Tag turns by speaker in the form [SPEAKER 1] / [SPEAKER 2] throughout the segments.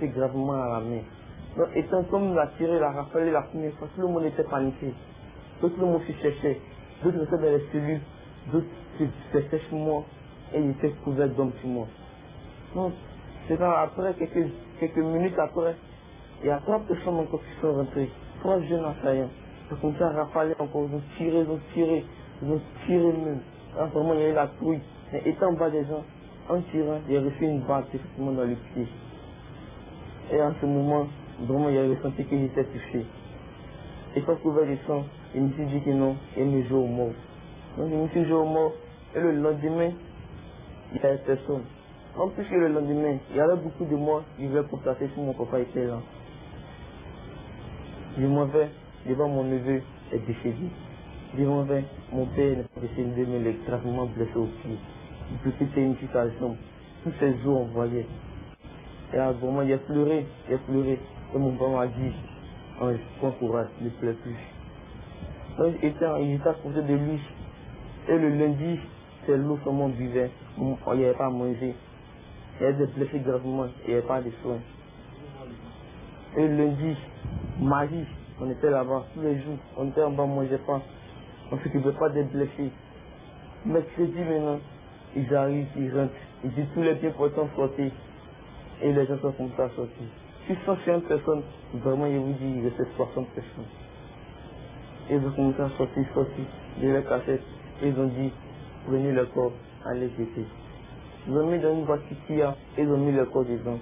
[SPEAKER 1] blessé gravement à la main. Donc, étant comme il a tiré, il a rafalé la première fois, tout le monde était paniqué. Tout le monde se cherchait. D'autres étaient dans les cellules, d'autres étaient sur moi et ils étaient couverts d'hommes sur moi. Donc, c'est quand après, quelques minutes après, il y a 3 personnes encore qui sont rentrées, 3 jeunes assaillants. Ils ont commencé à rafaler encore, ils ont tiré même. Là, vraiment, il y a eu la trouille. Mais étant en bas des gens, en tirant, il a reçu une balle effectivement dans le pied. Et en ce moment, vraiment, il a ressenti qu'il était touché. Étant couvert de sang, il me suis dit que non, il me joue au mort. Donc, il me suis joué au mort. Et le lendemain, il n'y avait personne. En plus que le lendemain, il y avait beaucoup de morts qui veulent constater si mon papa était là. Je m'en vais devant mon neveu est décédé. Je m'en vais, mon père n'est pas décédé, mais il est gravement blessé au pied. Depuis c'était une situation, tous ses os envoyés. Et à ce moment, il a pleuré. Et mon père m'a dit, prends courage, ne pleure plus. Donc il était à côté de lui. Et le lundi, c'est l'eau seulement buvait. Il n'y avait pas à manger. Il y avait des blessés gravement, il n'y avait pas de soins. Et le lundi, mardi, on était là-bas, tous les jours, on était en bas, on ne mangeait pas. On ne s'occupait pas des blessés. Mercredi maintenant, ils arrivent, ils rentrent, ils disent tous les biens portants sortir. Et les gens sont commencés à sortir. Si 150 personnes, vraiment, je vous dis, il restait 60 personnes. Et ils ont commencé à sortir de la cassette. Et ils ont dit, prenez le corps, allez jeter. Ils ont mis dans une voiture qu'il y a, et ils ont mis le corps dedans.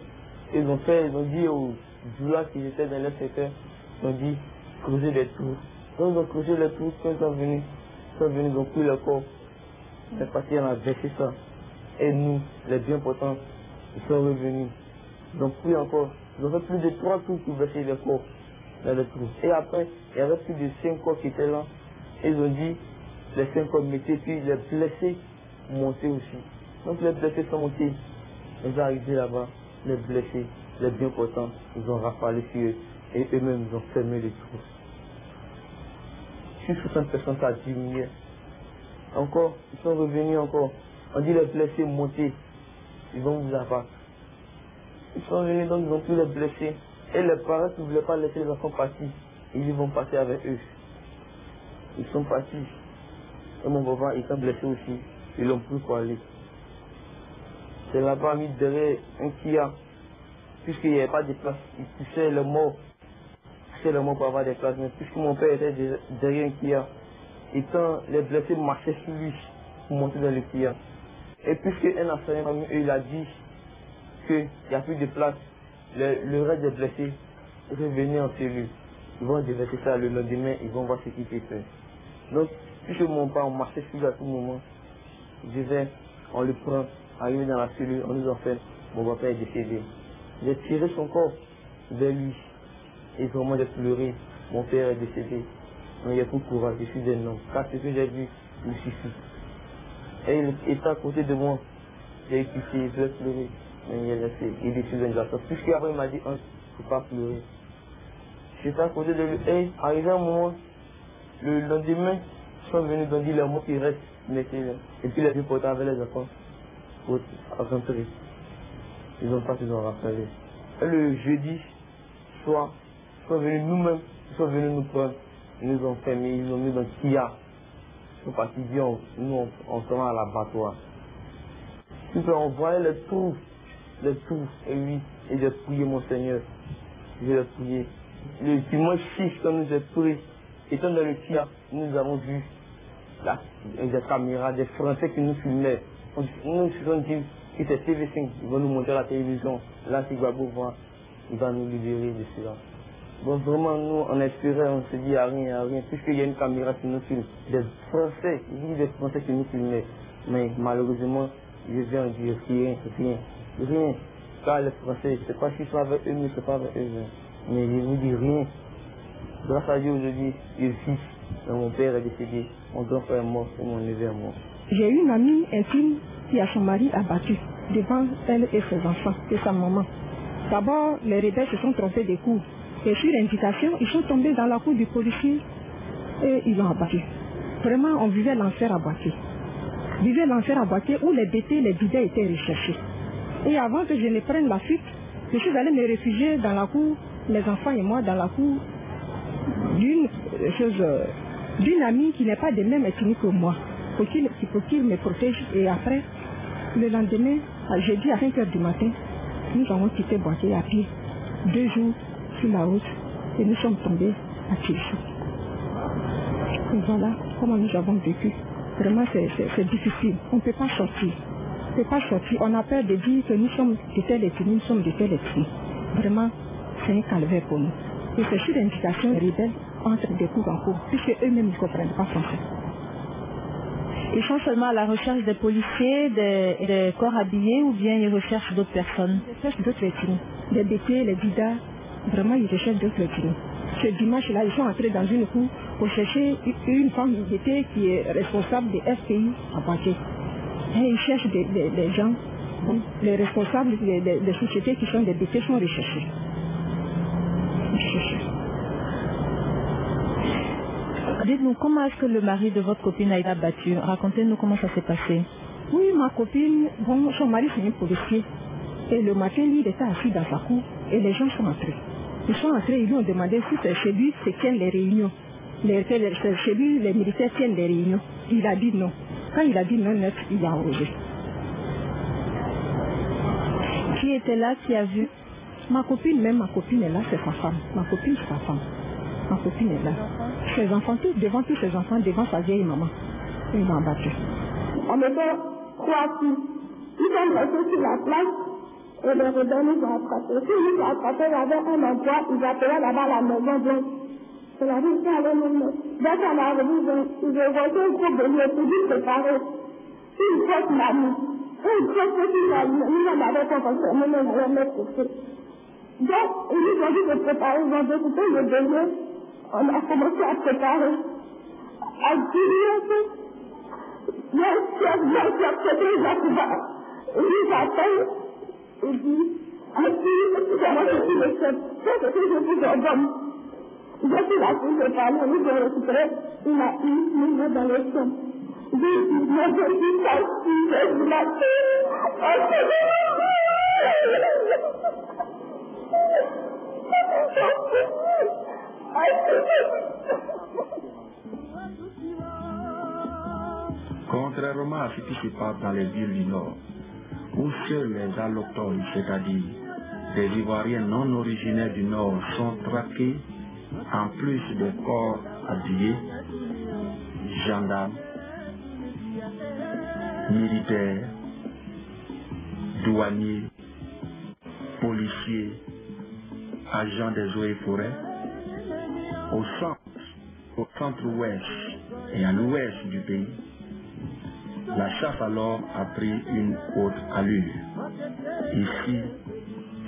[SPEAKER 1] Ils ont dit aux joueurs qui étaient dans le secteur, ils ont dit, creusez des trous. Donc ils ont creusé les trous, quand ils sont venus, ils ont pris le corps. C'est parce qu'on a versé ça. Et nous, les biens portants, ils sont revenus. Ils ont pris encore, ils ont fait plus de 3 trous pour verser le corps dans le trou. Et après, il y avait plus de 5 corps qui étaient là. Et ils ont dit, les 5 corps mettaient, puis les blessés montaient aussi. Donc les blessés sont montés. Ils sont arrivés là-bas, les blessés, les biens portants, ils ont rafalé sur eux. Et eux-mêmes, ils ont fermé les trous. Si 60 personnes, ça a diminué. Encore, ils sont revenus encore. On dit les blessés montés, ils vont vous abattre. Ils sont venus donc ils ont pris les blessés. Et les parents qui ne voulaient pas laisser les enfants partir, ils vont passer avec eux. Ils sont partis. Et mon papa, il s'est blessé aussi. Ils l'ont pris pour aller. C'est là-bas mis derrière un Kia. Puisqu'il n'y avait pas de place, il poussait le mort. C'est le mot pour avoir des places, mais puisque mon père était derrière un Kia, et quand les blessés marchaient sur lui pour monter dans le Kia, et puisque un enseignant parmi eux, il a dit qu'il n'y a plus de place, le reste des blessés revenaient en cellule. Ils vont déverser ça le lendemain, ils vont voir ce qui s'est fait. Donc, puisque mon père marchait sur lui à tout moment, on le prend, arrivé dans la cellule, on nous enferme, mon papa est décédé. J'ai tiré son corps vers lui. Et vraiment j'ai pleuré, mon père est décédé. Mais il y a tout courage, je suis un homme. Car ce que j'ai vu me suffit. Et il était à côté de moi. J'ai écouté, je voulais pleurer. Mais il est resté, il est sur un garçon. Puisqu'après il m'a dit, il ne faut pas pleurer. J'étais à côté de lui. Et arrivé un moment, le lendemain, ils sont venus dans dire les mots qui restent. Et puis les reporters avec les enfants pour rentrer. Ils ont pas, ils ont rappelé. Et le jeudi soir, ils sont venus nous-mêmes, ils sont venus nous prendre, ils nous ont fermés, ils nous ont mis dans le Kia. Ils sont partis dire, nous on se rend à l'abattoir. Puis on voyait les trous, et oui, et j'ai prié mon Seigneur, je l'ai prié. Le dimanche 6, quand nous avons pris, étant dans le Kia, nous avons vu des caméras, des Français qui nous filmaient. Nous nous sommes dit que c'est TV5, ils vont nous montrer la télévision, là c'est Gbagbo voir, il va nous libérer de cela. Bon, vraiment, nous, on espérait, on se dit, il n'y a rien, puisqu'il y a une caméra qui nous filme. Des Français, des Français qui nous filmaient. Mais malheureusement, je viens dire rien. Car les Français, je ne sais pas s'ils sont avec eux, mais je ne sais pas avec eux. Mais je vous dis rien. Grâce à Dieu, aujourd'hui, je suis. Mon père est décédé, mon grand frère est mort, et mon neveu est mort.
[SPEAKER 2] J'ai une amie intime qui a son mari abattu devant elle et ses enfants et sa maman. D'abord, les rebelles se sont trompés des coups. Et sur invitation, ils sont tombés dans la cour du policier et ils l'ont abattu. Vraiment, on vivait l'enfer à Boaké. Vivait l'enfer à Boaké où les BT, les bidets étaient recherchés. Et avant que je ne prenne la fuite, Je suis allée me réfugier dans la cour, les enfants et moi, dans la cour d'une amie qui n'est pas de même ethnie que moi, pour qu'il me protège. Et après, le lendemain, jeudi à 5 h du matin, nous avons quitté Boaké à pied, 2 jours sur la route, et nous sommes tombés à Tilchou. Et voilà comment nous avons vécu. Vraiment, c'est difficile. On ne peut pas sortir. On ne peut pas sortir. On a peur de dire que nous sommes de telle ethnie, nous sommes de telle ethnie. Vraiment, c'est un calvaire pour nous. Et c'est sur l'indication des rebelles entre des cours en cours, puisque eux-mêmes ne comprennent pas français.
[SPEAKER 3] Ils sont seulement à la recherche des policiers, des corps habillés, ou bien ils recherchent d'autres personnes?
[SPEAKER 2] Ils recherchent d'autres ethnies. Les bétés, les didas, vraiment ils recherchent d'autres ethnies. Ce dimanche-là, ils sont entrés dans une cour pour chercher une femme bété qui est responsable des FPI à Boaké. Et ils cherchent des gens, les responsables des sociétés qui sont des bétés sont recherchés.
[SPEAKER 3] Dites-nous, comment est-ce que le mari de votre copine a été abattu? Racontez-nous comment ça s'est passé.
[SPEAKER 2] Oui, ma copine, son mari c'est un policier. Et le matin, lui, il était assis dans sa cour et les gens sont entrés. Ils sont entrés, ils lui ont demandé si c'est chez lui, c'est tiennent les réunions. Chez lui, les militaires tiennent les réunions. Il a dit non. Quand il a dit non net, il a enrôlé.
[SPEAKER 3] Qui était là, qui a vu?
[SPEAKER 2] Ma copine est là, c'est sa femme. Ma copine, c'est sa femme. Ma copine est là. Ses enfants, devant tous ses enfants, devant sa vieille maman. Ils l'ont abattu.
[SPEAKER 4] On était 3 filles. Ils sont restés sur la place et les rebelles nous ont attrapés. Si nous ont attrapés, il y avait un endroit, ils appelaient là-bas la maison blanche. C'est la vie qui allait nous mettre. Dès qu'on est arrivé, ils ont reçu un groupe de lieux pour nous préparer une grosse mamie. Une grosse petite mamie. Nous, on avait pas pensé, nous, on allait mettre côté. Donc, ils nous ont dit de préparer, ils ont découpé le bélier. On a commencé à préparer. À dire, le chef, c'était Jacques. Il nous appelle, il dit, excusez-moi, je suis le chef. C'est ce que je vous ordonne. Je suis là pour te parler, nous avons récupéré une amie dans le sang. Je dis, mais je suis parti, je suis là.
[SPEAKER 5] Contrairement à ce qui se passe dans les villes du Nord, où seuls les allochtones, c'est-à-dire des Ivoiriens non originaires du Nord, sont traqués, en plus des corps habillés, gendarmes, militaires, douaniers, policiers, agents des eaux et forêts, au centre-ouest et à l'ouest du pays, la chasse alors a pris une haute allure. Ici,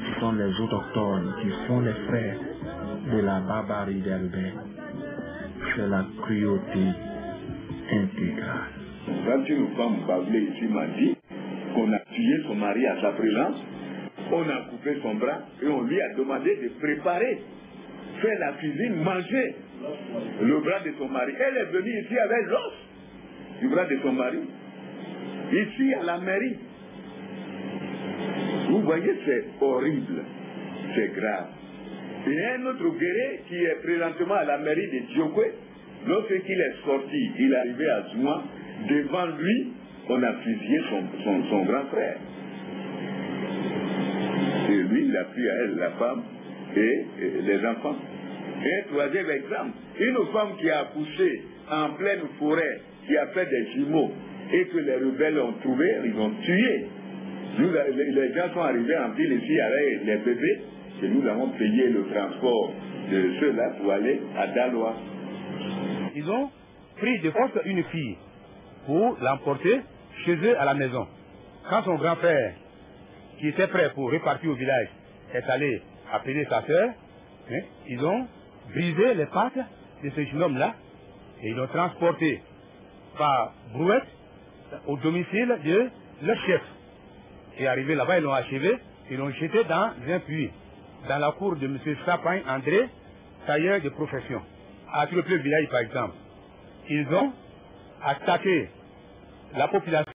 [SPEAKER 5] ce sont les autochtones qui sont les frères de la barbarie des rebelles. C'est la cruauté intégrale.
[SPEAKER 6] Quand une femme bablée ici m'a dit qu'on a tué son mari à sa présence, on a coupé son bras et on lui a demandé de préparer, faire la cuisine, manger le bras de son mari. Elle est venue ici avec l'os du bras de son mari, ici à la mairie. Vous voyez, c'est horrible, c'est grave. Et un autre guerrier qui est présentement à la mairie de Djokwe, lorsqu'il est sorti, il est arrivé à Zouma, devant lui, on a fusillé son grand frère. Et lui, il a pris à elle la femme et les enfants. Et un troisième exemple, une femme qui a accouché en pleine forêt, qui a fait des jumeaux, et que les rebelles ont trouvé, ils ont tué. Nous, les gens sont arrivés en ville ici avec les bébés, et nous avons payé le transport de ceux-là pour aller à Daloa.
[SPEAKER 7] Ils ont pris de force une fille pour l'emporter chez eux à la maison. Quand son grand frère, qui était prêt pour repartir au village, est allé appeler sa soeur, ils ont brisé les pattes de ce jeune homme-là et ils l'ont transporté par brouette au domicile de leur chef. Et arrivé là-bas, ils l'ont achevé, ils l'ont jeté dans un puits, dans la cour de M. Sapin André, tailleur de profession. À tout le village, par exemple. Ils ont attaqué la population.